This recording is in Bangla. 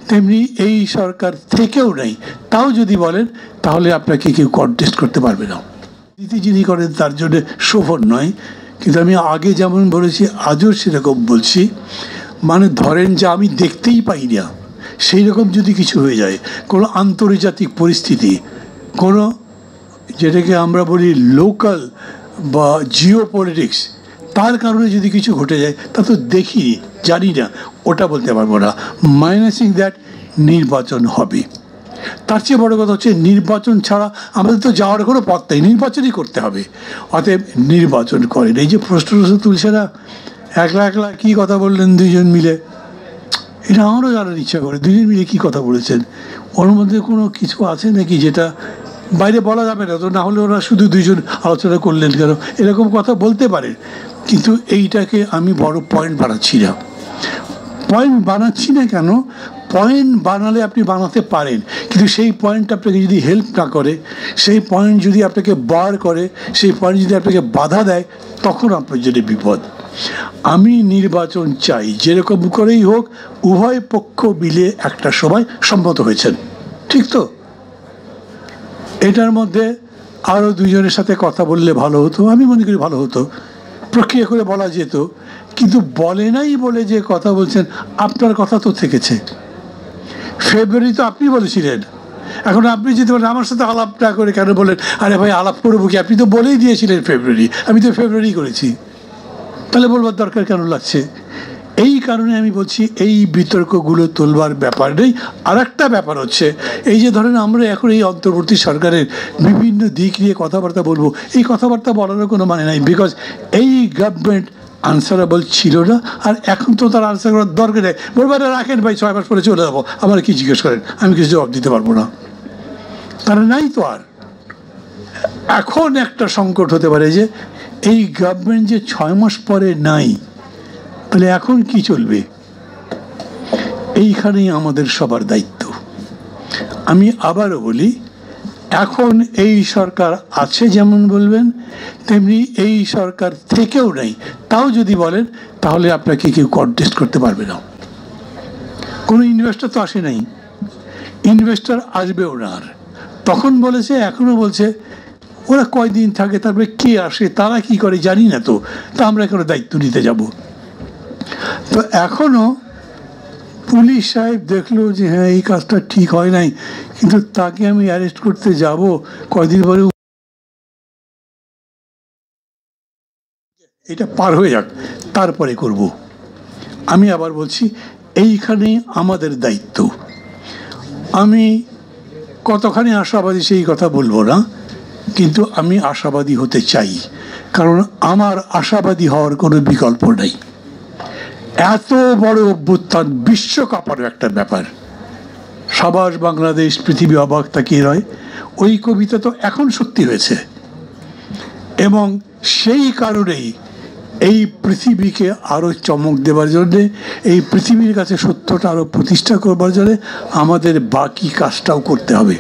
তেমনি এই সরকার থেকেও নাই, তাও যদি বলেন তাহলে আপনাকে কেউ কন্টেস্ট করতে পারবে না। নীতি যিনি করেন তার জন্য শোভন নয়, কিন্তু আমি আগে যেমন বলেছি আজও সেরকম বলছি। মানে ধরেন যে আমি দেখতেই পাই না, সেই রকম যদি কিছু হয়ে যায়, কোনো আন্তর্জাতিক পরিস্থিতি, কোনো যেটাকে আমরা বলি লোকাল বা জিও পলিটিক্স, তার কারণে যদি কিছু ঘটে যায় তা তো দেখিনি, জানি না, ওটা বলতে পারবো না। মাইনাসিং দ্যাট নির্বাচন হবে। তার চেয়ে বড় কথা হচ্ছে নির্বাচন ছাড়া আমাদের তো যাওয়ার কোনো পথ নেই, নির্বাচনই করতে হবে। অতএব নির্বাচন করেন। এই যে প্রশ্ন তুলছে না, একলা একলা কী কথা বললেন দুইজন মিলে, এটা আমারও জানার ইচ্ছা করে দুজন মিলে কী কথা বলেছেন। ওর মধ্যে কোনো কিছু আছে নাকি যেটা বাইরে বলা যাবে না? তো না হলে ওরা শুধু দুইজন আলোচনা করলেন কেন, এরকম কথা বলতে পারেন। কিন্তু এইটাকে আমি বড় পয়েন্ট বানাচ্ছি না। পয়েন্ট বানাচ্ছি না কেন? পয়েন্ট বানালে আপনি বানাতে পারেন, কিন্তু সেই পয়েন্ট আপনাকে যদি হেল্প না করে, সেই পয়েন্ট যদি আপনাকে বার করে, সেই পয়েন্ট যদি আপনাকে বাধা দেয়, তখন আপনার জন্য বিপদ। আমি নির্বাচন চাই, যেরকম করেই হোক উভয় পক্ষ মিলে একটা সময় সম্মত হয়েছেন, ঠিক তো? এটার মধ্যে আরও দুজনের সাথে কথা বললে ভালো হতো, আমি মনে করি ভালো হতো, প্রক্রিয়া করে বলা যেত। কিন্তু বলে নাই বলে যে কথা বলছেন, আপনার কথা তো থেকেছে। ফেব্রুয়ারি তো আপনি বলেছিলেন, এখন আপনি যেতে পারেন আমার সাথে আলাপ না করে কেন বলেন? আরে ভাই আলাপ করবো কি, আপনি তো বলেই দিয়েছিলেন ফেব্রুয়ারি, আমি তো ফেব্রুয়ারি করেছি, তাহলে বলবার দরকার কেন লাগছে? এই কারণে আমি বলছি এই বিতর্কগুলো তোলবার ব্যাপার নেই। আর একটা ব্যাপার হচ্ছে এই যে ধরেন আমরা এখন এই অন্তর্বর্তী সরকারের বিভিন্ন দিক নিয়ে কথাবার্তা বলবো, এই কথাবার্তা বলারও কোনো মানে নাই, বিকজ এই গভর্নমেন্ট আনসারেবল ছিল না, আর এখন তো তার আনসার করার দরকার নেই। বলবার রাখেন ভাই 6 মাস পরে চলে যাবো, আমার কি জিজ্ঞেস করেন, আমি কিছু জবাব দিতে পারবো না, তারা নাই তো। আর এখন একটা সংকট হতে পারে যে এই গভর্নমেন্ট যে 6 মাস পরে নাই, তাহলে এখন কি চলবে? এইখানেই আমাদের সবার দায়িত্ব। আমি আবারও বলি, এখন এই সরকার আছে যেমন বলবেন, তেমনি এই সরকার থেকেও নাই, তাও যদি বলেন তাহলে আপনাকে কেউ কন্টেস্ট করতে পারবে না। কোনো ইনভেস্টর তো আসে নাই, ইনভেস্টর আসবেও না। আর তখন বলেছে, এখনও বলছে, ওরা কয়দিন থাকে তারপরে কে আসে, তারা কি করে জানি না, তো তা আমরা এখনো দায়িত্ব নিতে যাব? তো এখনও পুলিশ সাহেব দেখলো যে হ্যাঁ এই কাজটা ঠিক হয় নাই, কিন্তু তাকে আমি অ্যারেস্ট করতে যাব কয়দিন পরে, এটা পার হয়ে যাক তারপরে করব। আমি আবার বলছি এইখানেই আমাদের দায়িত্ব। আমি কতখানি আশাবাদী সেই কথা বলবো না, কিন্তু আমি আশাবাদী হতে চাই, কারণ আমার আশাবাদী হওয়ার কোনো বিকল্প নেই। এত বড় অভ্যুত্থান, বিশ্বকাপারও একটা ব্যাপার, সাবাস বাংলাদেশ পৃথিবী অবাক তাকিয়ে রয়, ওই কবিতা তো এখন সত্যি হয়েছে। এবং সেই কারণেই এই পৃথিবীকে আরও চমক দেবার জন্যে, এই পৃথিবীর কাছে সত্যটা আরও প্রতিষ্ঠা করবার জন্যে আমাদের বাকি কাজটাও করতে হবে।